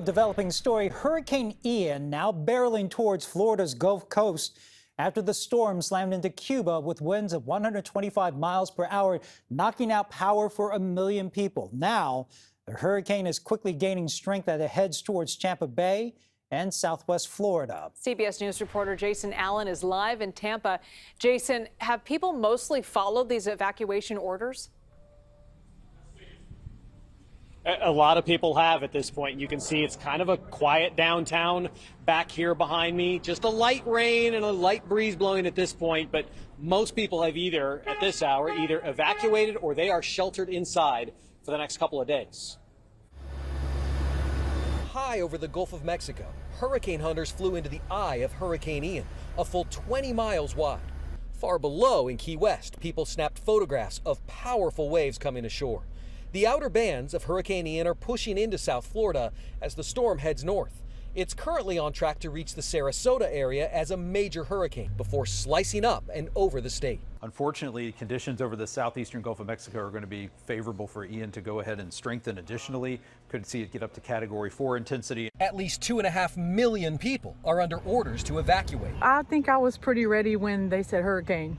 developing story. Hurricane Ian now barreling towards Florida's Gulf Coast after the storm slammed into Cuba with winds of 125 miles per hour, knocking out power for 1 million people. Now, the hurricane is quickly gaining strength as it heads towards Tampa Bay and southwest Florida. CBS News reporter Jason Allen is live in Tampa. Jason, have people mostly followed these evacuation orders? A lot of people have at this point. You can see it's kind of a quiet downtown back here behind me. Just a light rain and a light breeze blowing at this point. But most people have either, at this hour, either evacuated or they are sheltered inside for the next couple of days. High over the Gulf of Mexico, hurricane hunters flew into the eye of Hurricane Ian, a full 20 miles wide. Far below in Key West, people snapped photographs of powerful waves coming ashore. The outer bands of Hurricane Ian are pushing into South Florida as the storm heads north. It's currently on track to reach the Sarasota area as a major hurricane before slicing up and over the state. Unfortunately, conditions over the southeastern Gulf of Mexico are going to be favorable for Ian to go ahead and strengthen additionally. Could see it get up to Category 4 intensity. At least 2.5 million people are under orders to evacuate. I think I was pretty ready when they said hurricane.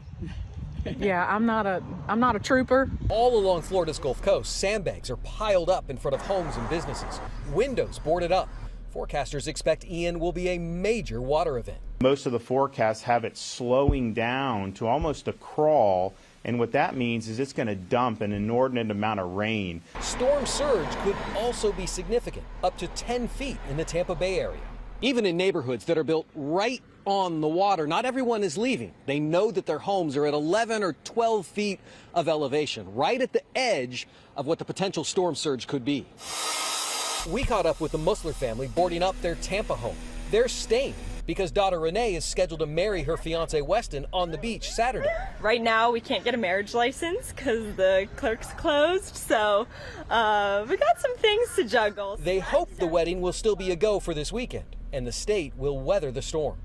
Yeah, I'm not a trooper. All along Florida's Gulf Coast, sandbags are piled up in front of homes and businesses, windows boarded up. Forecasters expect Ian will be a major water event. Most of the forecasts have it slowing down to almost a crawl, and what that means is it's going to dump an inordinate amount of rain. Storm surge could also be significant, up to 10 feet in the Tampa Bay area. Even in neighborhoods that are built right on the water, not everyone is leaving. They know that their homes are at 11 or 12 feet of elevation, right at the edge of what the potential storm surge could be. We caught up with the Musler family boarding up their Tampa home. They're staying because daughter Renee is scheduled to marry her fiance Weston on the beach Saturday. Right now we can't get a marriage license because the clerk's closed, so we got some things to juggle. They hope the wedding will still be a go for this weekend and the state will weather the storm.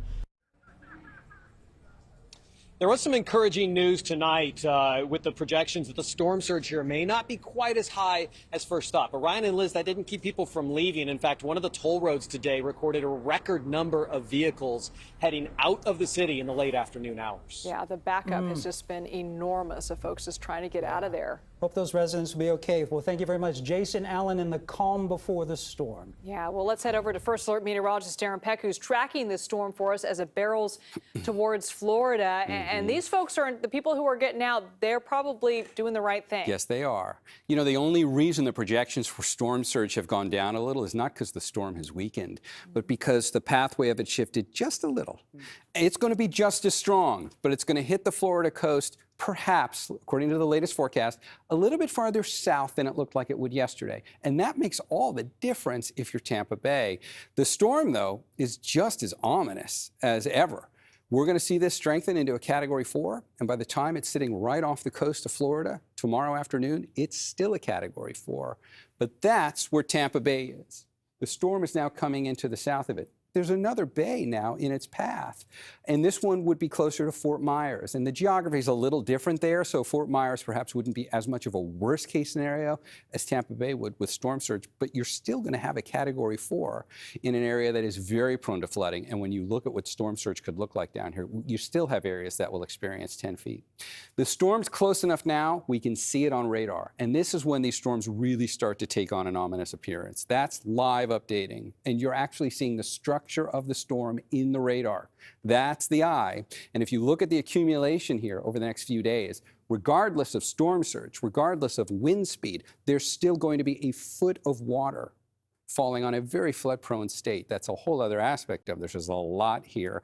There was some encouraging news tonight with the projections that the storm surge here may not be quite as high as first thought. But Ryan and Liz, that didn't keep people from leaving. In fact, one of the toll roads today recorded a record number of vehicles heading out of the city in the late afternoon hours. Yeah, the backup has just been enormous of folks just trying to get out of there. Hope those residents will be okay. Well, thank you very much, Jason Allen, in the calm before the storm. Yeah, well, let's head over to First Alert meteorologist Darren Peck, who's tracking this storm for us as it barrels towards Florida. And these folks are the people who are getting out. They're probably doing the right thing. Yes, they are. You know, the only reason the projections for storm surge have gone down a little is not because the storm has weakened, but because the pathway of it shifted just a little. It's going to be just as strong, but it's going to hit the Florida coast, perhaps, according to the latest forecast, a little bit farther south than it looked like it would yesterday. And that makes all the difference if you're Tampa Bay. The storm, though, is just as ominous as ever. We're going to see this strengthen into a Category 4, and by the time it's sitting right off the coast of Florida tomorrow afternoon, it's still a Category 4. But that's where Tampa Bay is. The storm is now coming into the south of it. There's another bay now in its path, and this one would be closer to Fort Myers. And the geography is a little different there, so Fort Myers perhaps wouldn't be as much of a worst-case scenario as Tampa Bay would with storm surge, but you're still going to have a Category 4 in an area that is very prone to flooding. And when you look at what storm surge could look like down here, you still have areas that will experience 10 feet. The storm's close enough now, we can see it on radar. And this is when these storms really start to take on an ominous appearance. That's live updating, and you're actually seeing the structure of the storm in the radar. That's the eye. And if you look at the accumulation here over the next few days, regardless of storm surge, regardless of wind speed, there's still going to be a foot of water falling on a very flood-prone state. That's a whole other aspect of this. There's a lot here.